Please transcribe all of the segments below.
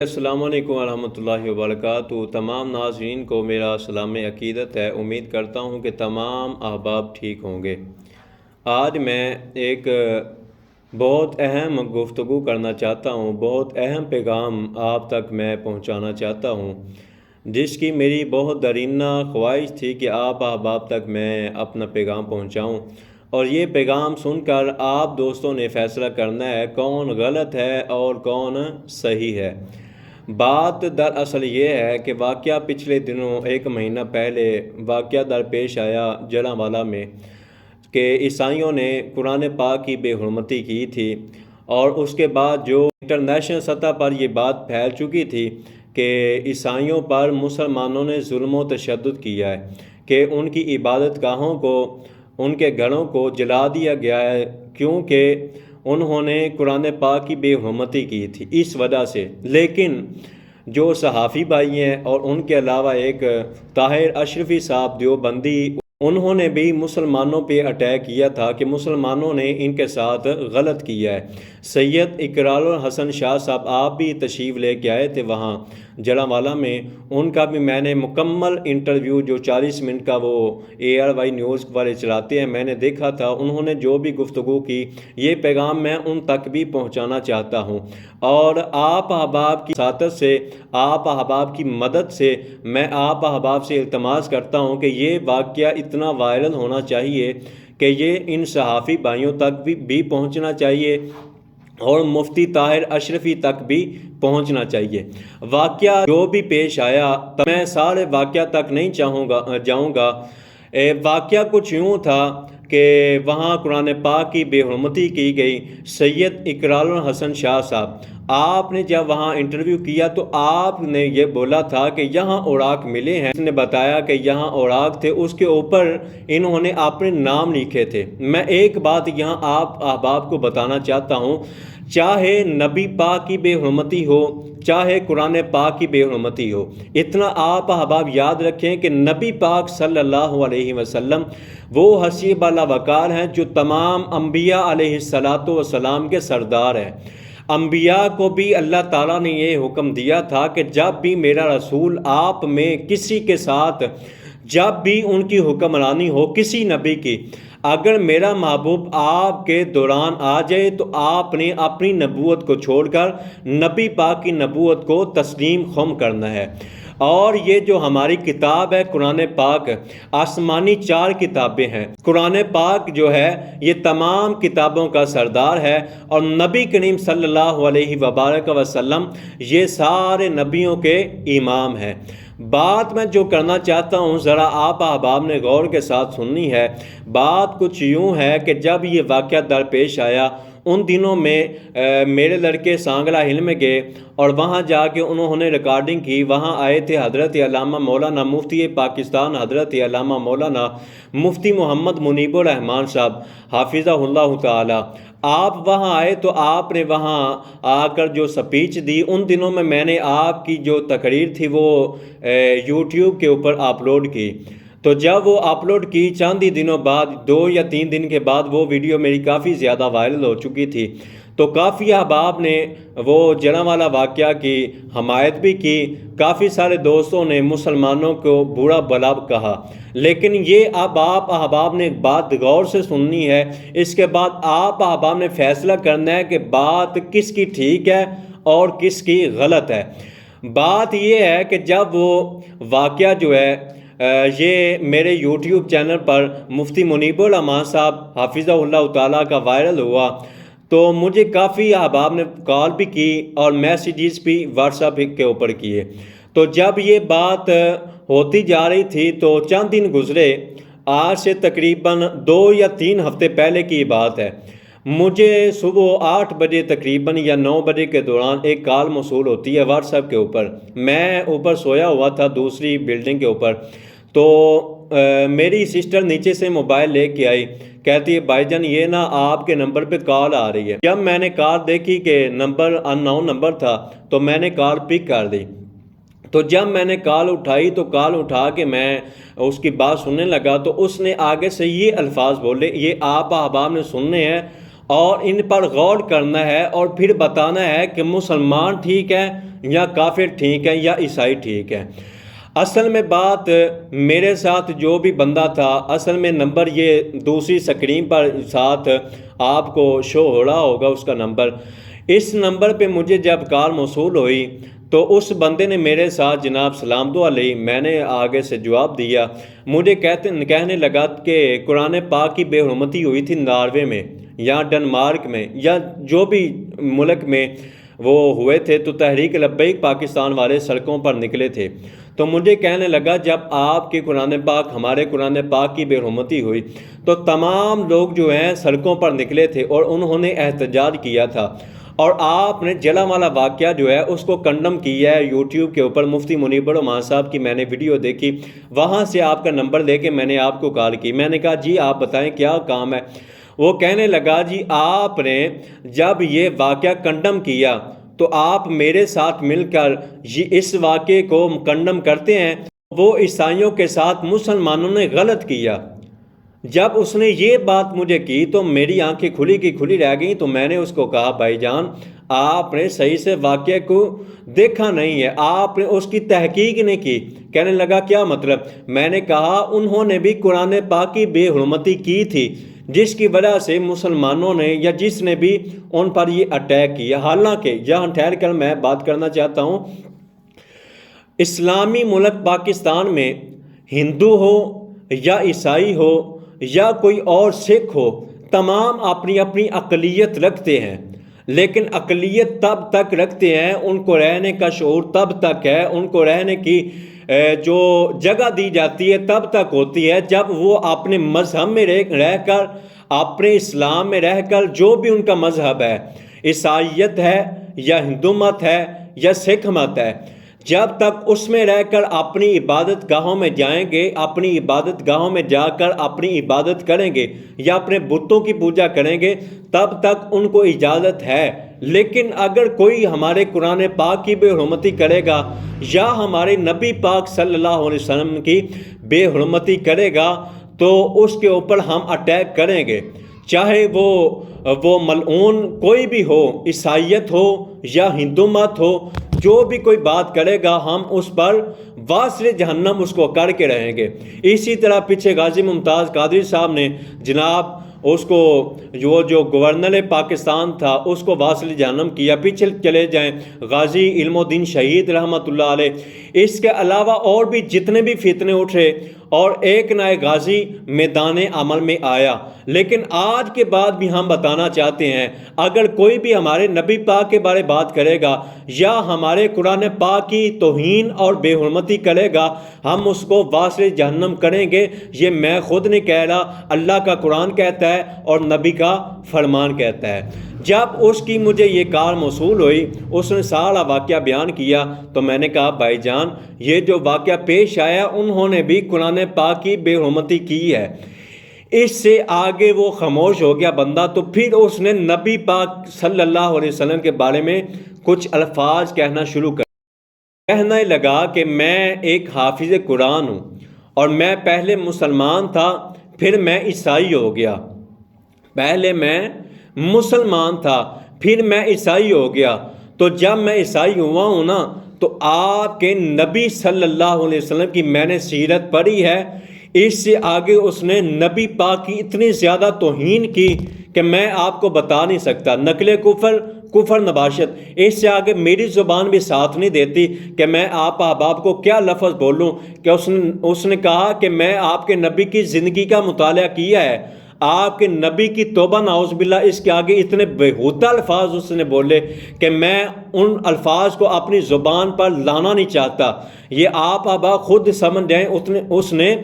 السلام علیکم ورحمۃ اللہ وبرکاتہ۔ تمام ناظرین کو میرا سلام عقیدت ہے۔ امید کرتا ہوں کہ تمام احباب ٹھیک ہوں گے۔ آج میں ایک بہت اہم گفتگو کرنا چاہتا ہوں، بہت اہم پیغام آپ تک میں پہنچانا چاہتا ہوں، جس کی میری بہت درینہ خواہش تھی کہ آپ احباب تک میں اپنا پیغام پہنچاؤں، اور یہ پیغام سن کر آپ دوستوں نے فیصلہ کرنا ہے کون غلط ہے اور کون صحیح ہے۔ بات دراصل یہ ہے کہ واقعہ پچھلے دنوں ایک مہینہ پہلے واقعہ درپیش آیا جڑانوالہ میں کہ عیسائیوں نے قرآن پاک کی بے حرمتی کی تھی، اور اس کے بعد جو انٹرنیشنل سطح پر یہ بات پھیل چکی تھی کہ عیسائیوں پر مسلمانوں نے ظلم و تشدد کیا ہے، کہ ان کی عبادت گاہوں کو، ان کے گھروں کو جلا دیا گیا ہے کیونکہ انہوں نے قرآن پاک کی بے حرمتی کی تھی، اس وجہ سے۔ لیکن جو صحافی بھائی ہیں اور ان کے علاوہ ایک طاہر اشرفی صاحب دیوبندی، انہوں نے بھی مسلمانوں پہ اٹیک کیا تھا کہ مسلمانوں نے ان کے ساتھ غلط کیا ہے۔ سید اقرار الحسن شاہ صاحب آپ بھی تشریف لے کے آئے تھے وہاں جڑانوالہ میں، ان کا بھی میں نے مکمل انٹرویو جو 40 منٹ کا وہ ARY نیوز والے چلاتے ہیں میں نے دیکھا تھا۔ انہوں نے جو بھی گفتگو کی، یہ پیغام میں ان تک بھی پہنچانا چاہتا ہوں، اور آپ احباب کی ساتھ سے، آپ احباب کی مدد سے میں آپ احباب سے التماس کرتا ہوں کہ یہ واقعہ اتنا وائرل ہونا چاہیے کہ یہ ان صحافی بھائیوں تک بھی پہنچنا چاہیے اور مفتی طاہر اشرفی تک بھی پہنچنا چاہیے۔ واقعہ جو بھی پیش آیا، میں سارے واقعہ تک نہیں جاؤں گا۔ واقعہ کچھ یوں تھا کہ وہاں قرآن پاک کی بے حرمتی کی گئی۔ سید اقرار الحسن شاہ صاحب، آپ نے جب وہاں انٹرویو کیا تو آپ نے یہ بولا تھا کہ یہاں اوراق ملے ہیں، اس نے بتایا کہ یہاں اوراق تھے، اس کے اوپر انہوں نے اپنے نام لکھے تھے۔ میں ایک بات یہاں آپ احباب کو بتانا چاہتا ہوں، چاہے نبی پاک کی بے حرمتی ہو، چاہے قرآن پاک کی بے حرمتی ہو، اتنا آپ احباب یاد رکھیں کہ نبی پاک صلی اللہ علیہ وسلم وہ حسیب بالا وقار ہیں جو تمام انبیاء علیہ السلام کے سردار ہیں۔ انبیاء کو بھی اللہ تعالیٰ نے یہ حکم دیا تھا کہ جب بھی میرا رسول آپ میں کسی کے ساتھ، جب بھی ان کی حکمرانی ہو کسی نبی کی، اگر میرا محبوب آپ کے دوران آ جائے تو آپ نے اپنی نبوت کو چھوڑ کر نبی پاک کی نبوت کو تسلیم خم کرنا ہے۔ اور یہ جو ہماری کتاب ہے قرآن پاک، آسمانی 4 کتابیں ہیں۔ قرآن پاک جو ہے یہ تمام کتابوں کا سردار ہے، اور نبی کریم صلی اللہ علیہ وبارک وسلم یہ سارے نبیوں کے امام ہیں۔ بات میں جو کرنا چاہتا ہوں ذرا آپ احباب نے غور کے ساتھ سننی ہے۔ بات کچھ یوں ہے کہ جب یہ واقعہ درپیش آیا، ان دنوں میں میرے لڑکے سانگلہ ہل میں گئے اور وہاں جا کے انہوں نے ریکارڈنگ کی۔ وہاں آئے تھے حضرت علامہ مولانا مفتی پاکستان، حضرت علامہ مولانا مفتی محمد منیب الرحمان صاحب حافظہ اللہ تعالی۔ آپ وہاں آئے تو آپ نے وہاں آ کر جو سپیچ دی، ان دنوں میں نے آپ کی جو تقریر تھی وہ YouTube کے اوپر اپلوڈ کی۔ تو جب وہ اپلوڈ کی چند ہی دنوں بعد، 2 یا 3 دن کے بعد، وہ ویڈیو میری کافی زیادہ وائرل ہو چکی تھی، تو کافی احباب نے وہ جڑانوالہ واقعہ کی حمایت بھی کی، کافی سارے دوستوں نے مسلمانوں کو برا بھلا کہا۔ لیکن یہ اب آپ احباب نے بات غور سے سننی ہے، اس کے بعد آپ احباب نے فیصلہ کرنا ہے کہ بات کس کی ٹھیک ہے اور کس کی غلط ہے۔ بات یہ ہے کہ جب وہ واقعہ جو ہے یہ میرے YouTube چینل پر مفتی منیب الرحمان صاحب حافظہ اللہ تعالیٰ کا وائرل ہوا، تو مجھے کافی احباب نے کال بھی کی اور میسیجز بھی واٹس ایپ کے اوپر کیے۔ تو جب یہ بات ہوتی جا رہی تھی تو چند دن گزرے، آج سے تقریباً 2 یا 3 ہفتے پہلے کی بات ہے، مجھے صبح 8 بجے تقریباً یا 9 بجے کے دوران ایک کال موصول ہوتی ہے واٹس ایپ کے اوپر۔ میں اوپر سویا ہوا تھا دوسری بلڈنگ کے اوپر، تو میری سسٹر نیچے سے موبائل لے کے آئی، کہتی ہے بھائی جان یہ نا آپ کے نمبر پہ کال آ رہی ہے۔ جب میں نے کال دیکھی کہ نمبر ان نون نمبر تھا تو میں نے کال پک کر دی۔ تو جب میں نے کال اٹھائی تو کال اٹھا کے میں اس کی بات سننے لگا، تو اس نے آگے سے یہ الفاظ بولے، یہ آپ احباب نے سننے ہیں اور ان پر غور کرنا ہے اور پھر بتانا ہے کہ مسلمان ٹھیک ہے یا کافر ٹھیک ہے یا عیسائی ٹھیک ہے۔ اصل میں بات میرے ساتھ جو بھی بندہ تھا، اصل میں نمبر یہ دوسری سکرین پر ساتھ آپ کو شو ہو رہا ہوگا اس کا نمبر، اس نمبر پہ مجھے جب کال موصول ہوئی تو اس بندے نے میرے ساتھ جناب سلام دعا لی، میں نے آگے سے جواب دیا، مجھے کہنے لگا کہ قرآن پاک کی بے حرمتی ہوئی تھی ناروے میں یا ڈنمارک میں یا جو بھی ملک میں وہ ہوئے تھے، تو تحریک لبیک پاکستان والے سڑکوں پر نکلے تھے۔ تو مجھے کہنے لگا جب آپ کے قرآن پاک ہمارے قرآن پاک کی بے حرمتی ہوئی تو تمام لوگ جو ہیں سڑکوں پر نکلے تھے اور انہوں نے احتجاج کیا تھا، اور آپ نے جلا والا واقعہ جو ہے اس کو کنڈم کیا ہے۔ یوٹیوب کے اوپر مفتی منیب الرحمان صاحب کی میں نے ویڈیو دیکھی، وہاں سے آپ کا نمبر لے کے میں نے آپ کو کال کی، میں نے کہا جی آپ بتائیں کیا کام ہے۔ وہ کہنے لگا جی آپ نے جب یہ واقعہ کنڈم کیا تو آپ میرے ساتھ مل کر اس واقعے کو کنڈم کرتے ہیں، وہ عیسائیوں کے ساتھ مسلمانوں نے غلط کیا۔ جب اس نے یہ بات مجھے کی تو میری آنکھیں کھلی کی کھلی رہ گئیں، تو میں نے اس کو کہا بھائی جان آپ نے صحیح سے واقعے کو دیکھا نہیں ہے، آپ نے اس کی تحقیق نہیں کی۔ کہنے لگا کیا مطلب؟ میں نے کہا انہوں نے بھی قرآن پاک کی بے حرمتی کی تھی، جس کی وجہ سے مسلمانوں نے یا جس نے بھی ان پر یہ اٹیک کیا۔ حالانکہ یہاں ٹھہر کر میں بات کرنا چاہتا ہوں، اسلامی ملک پاکستان میں ہندو ہو یا عیسائی ہو یا کوئی اور سکھ ہو، تمام اپنی اپنی اقلیت رکھتے ہیں، لیکن اقلیت تب تک رکھتے ہیں، ان کو رہنے کا شعور تب تک ہے، ان کو رہنے کی جو جگہ دی جاتی ہے تب تک ہوتی ہے جب وہ اپنے مذہب میں رہ کر، اپنے اسلام میں رہ کر، جو بھی ان کا مذہب ہے، عیسائیت ہے یا ہندو مت ہے یا سکھ مت ہے، جب تک اس میں رہ کر اپنی عبادت گاہوں میں جائیں گے، اپنی عبادت گاہوں میں جا کر اپنی عبادت کریں گے یا اپنے بتوں کی پوجا کریں گے، تب تک ان کو اجازت ہے۔ لیکن اگر کوئی ہمارے قرآن پاک کی بے حرمتی کرے گا یا ہمارے نبی پاک صلی اللہ علیہ وسلم کی بے حرمتی کرے گا تو اس کے اوپر ہم اٹیک کریں گے، چاہے وہ ملعون کوئی بھی ہو، عیسائیت ہو یا ہندو مت ہو، جو بھی کوئی بات کرے گا ہم اس پر واصل جہنم اس کو کر کے رہیں گے۔ اسی طرح پیچھے غازی ممتاز قادری صاحب نے جناب اس کو جو گورنر پاکستان تھا اس کو واصل جہنم کیا۔ پیچھے چلے جائیں غازی علم الدین شہید رحمۃ اللہ علیہ، اس کے علاوہ اور بھی جتنے بھی فتنے اٹھے اور ایک نہ ایک غازی میدان عمل میں آیا۔ لیکن آج کے بعد بھی ہم بتانا چاہتے ہیں، اگر کوئی بھی ہمارے نبی پاک کے بارے بات کرے گا یا ہمارے قرآن پاک کی توہین اور بے حرمتی کرے گا، ہم اس کو واصل جہنم کریں گے۔ یہ میں خود نہیں کہہ رہا، اللہ کا قرآن کہتا ہے اور نبی کا فرمان کہتا ہے۔ جب اس کی مجھے یہ کار موصول ہوئی، اس نے سارا واقعہ بیان کیا، تو میں نے کہا بھائی جان یہ جو واقعہ پیش آیا انہوں نے بھی قرآن پاک کی بے حرمتی کی ہے۔ اس سے آگے وہ خاموش ہو گیا بندہ، تو پھر اس نے نبی پاک صلی اللہ علیہ وسلم کے بارے میں کچھ الفاظ کہنا شروع کر، کہنے لگا کہ میں ایک حافظ قرآن ہوں اور میں پہلے مسلمان تھا، پھر میں عیسائی ہو گیا۔ پہلے میں مسلمان تھا پھر میں عیسائی ہو گیا، تو جب میں عیسائی ہوا ہوں نا تو آپ کے نبی صلی اللہ علیہ وسلم کی میں نے سیرت پڑھی ہے۔ اس سے آگے اس نے نبی پاک کی اتنی زیادہ توہین کی کہ میں آپ کو بتا نہیں سکتا، نقل کفر نباشت، اس سے آگے میری زبان بھی ساتھ نہیں دیتی کہ میں آپ احباب کو کیا لفظ بولوں کہ اس نے کہا کہ میں آپ کے نبی کی زندگی کا مطالعہ کیا ہے، آپ کے نبی کی توبہ نعوذ باللہ، اس کے آگے اتنے بےہودہ الفاظ اس نے بولے کہ میں ان الفاظ کو اپنی زبان پر لانا نہیں چاہتا۔ یہ آپ احباب خود سمجھ جائیں، اس نے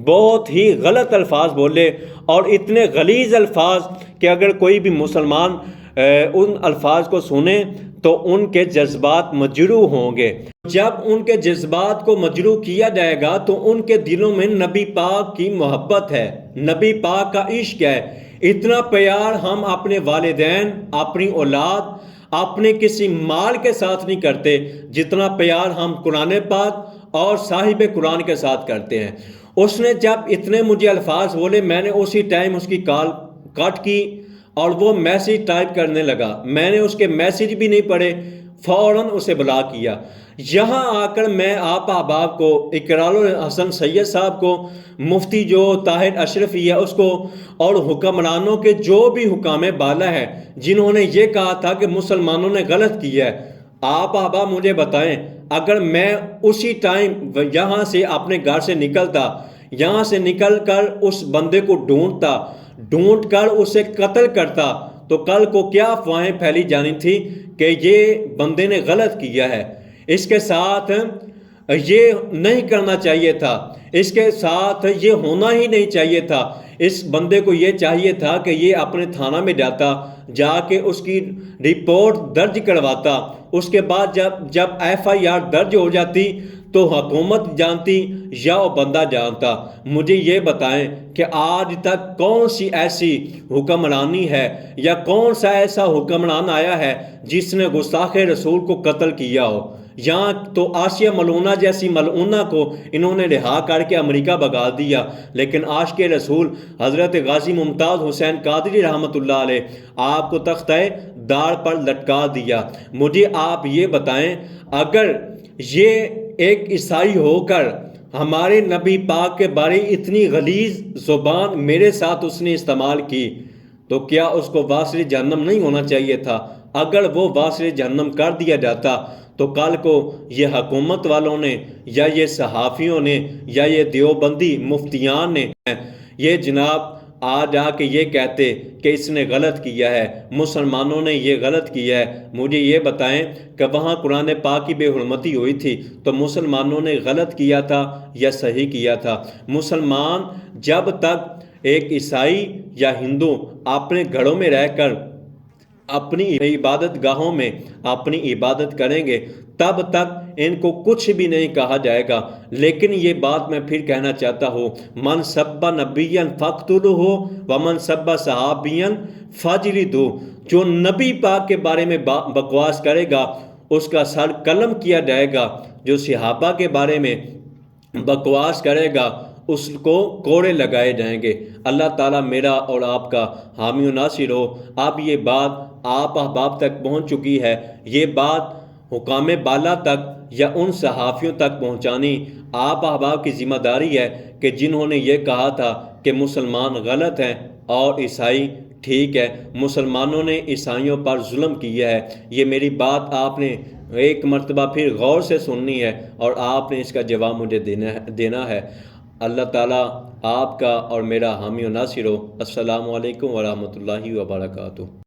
بہت ہی غلط الفاظ بولے اور اتنے غلیظ الفاظ کہ اگر کوئی بھی مسلمان ان الفاظ کو سنے تو ان کے جذبات مجروح ہوں گے۔ جب ان کے جذبات کو مجروح کیا جائے گا تو ان کے دلوں میں نبی پاک کی محبت ہے، نبی پاک کا عشق ہے۔ اتنا پیار ہم اپنے والدین، اپنی اولاد، اپنے کسی مال کے ساتھ نہیں کرتے جتنا پیار ہم قرآن پاک اور صاحب قرآن کے ساتھ کرتے ہیں۔ اس نے جب اتنے مجھے الفاظ بولے، میں نے اسی ٹائم اس کی کال کٹ کی اور وہ میسیج ٹائپ کرنے لگا۔ میں نے اس کے میسیج بھی نہیں پڑھے، فوراً اسے بلاک کیا۔ یہاں آ کر میں آپ احباب کو، اقرار الحسن سید صاحب کو، مفتی جو طاہر اشرفی ہے اس کو، اور حکمرانوں کے جو بھی حکام بالا ہے جنہوں نے یہ کہا تھا کہ مسلمانوں نے غلط کیا ہے، آپ احباب مجھے بتائیں، اگر میں اسی ٹائم یہاں سے اپنے گھر سے نکلتا، یہاں سے نکل کر اس بندے کو ڈھونڈ کر اسے قتل کرتا، تو کل کو کیا افواہیں پھیلی جانی تھی کہ یہ بندے نے غلط کیا ہے۔ اس کے ساتھ یہ نہیں کرنا چاہیے تھا، اس کے ساتھ یہ ہونا ہی نہیں چاہیے تھا۔ اس بندے کو یہ چاہیے تھا کہ یہ اپنے تھانہ میں جاتا، جا کے اس کی رپورٹ درج کرواتا، اس کے بعد جب FIR درج ہو جاتی تو حکومت جانتی یا وہ بندہ جانتا۔ مجھے یہ بتائیں کہ آج تک کون سی ایسی حکمرانی ہے یا کون سا ایسا حکمران آیا ہے جس نے گستاخ رسول کو قتل کیا ہو؟ یہاں تو آسیہ ملونہ جیسی ملعونہ کو انہوں نے رہا کر کے امریکہ بھگا دیا، لیکن عاشق رسول حضرت غازی ممتاز حسین قادری رحمۃ اللہ علیہ آپ کو تختہ دار پر لٹکا دیا۔ مجھے آپ یہ بتائیں، اگر یہ ایک عیسائی ہو کر ہمارے نبی پاک کے بارے اتنی غلیظ زبان میرے ساتھ اس نے استعمال کی، تو کیا اس کو واصل جہنم نہیں ہونا چاہیے تھا؟ اگر وہ واصل جہنم کر دیا جاتا تو کل کو یہ حکومت والوں نے یا یہ صحافیوں نے یا یہ دیوبندی مفتیان نے یہ جناب آ جا کے یہ کہتے کہ اس نے غلط کیا ہے، مسلمانوں نے یہ غلط کیا ہے۔ مجھے یہ بتائیں کہ وہاں قرآن پاک کی بے حرمتی ہوئی تھی تو مسلمانوں نے غلط کیا تھا یا صحیح کیا تھا؟ مسلمان جب تک ایک عیسائی یا ہندو اپنے گھروں میں رہ کر اپنی عبادت گاہوں میں اپنی عبادت کریں گے تب تک ان کو کچھ بھی نہیں کہا جائے گا۔ لیکن یہ بات میں پھر کہنا چاہتا ہوں، من سب نبیا فاقتلہ ومن سب صحابیا فاجلدہ، جو نبی پاک کے بارے میں بکواس کرے گا اس کا سر قلم کیا جائے گا، جو صحابہ کے بارے میں بکواس کرے گا اس کو کوڑے لگائے جائیں گے۔ اللہ تعالیٰ میرا اور آپ کا حامی و ناصر ہو۔ اب یہ بات آپ احباب تک پہنچ چکی ہے، یہ بات حکام بالا تک یا ان صحافیوں تک پہنچانی آپ احباب کی ذمہ داری ہے کہ جنہوں نے یہ کہا تھا کہ مسلمان غلط ہیں اور عیسائی ٹھیک ہے، مسلمانوں نے عیسائیوں پر ظلم کیا ہے۔ یہ میری بات آپ نے ایک مرتبہ پھر غور سے سننی ہے اور آپ نے اس کا جواب مجھے دینا ہے۔ اللہ تعالیٰ آپ کا اور میرا حامی و ناصر ہو۔ السلام علیکم ورحمۃ اللہ وبرکاتہ۔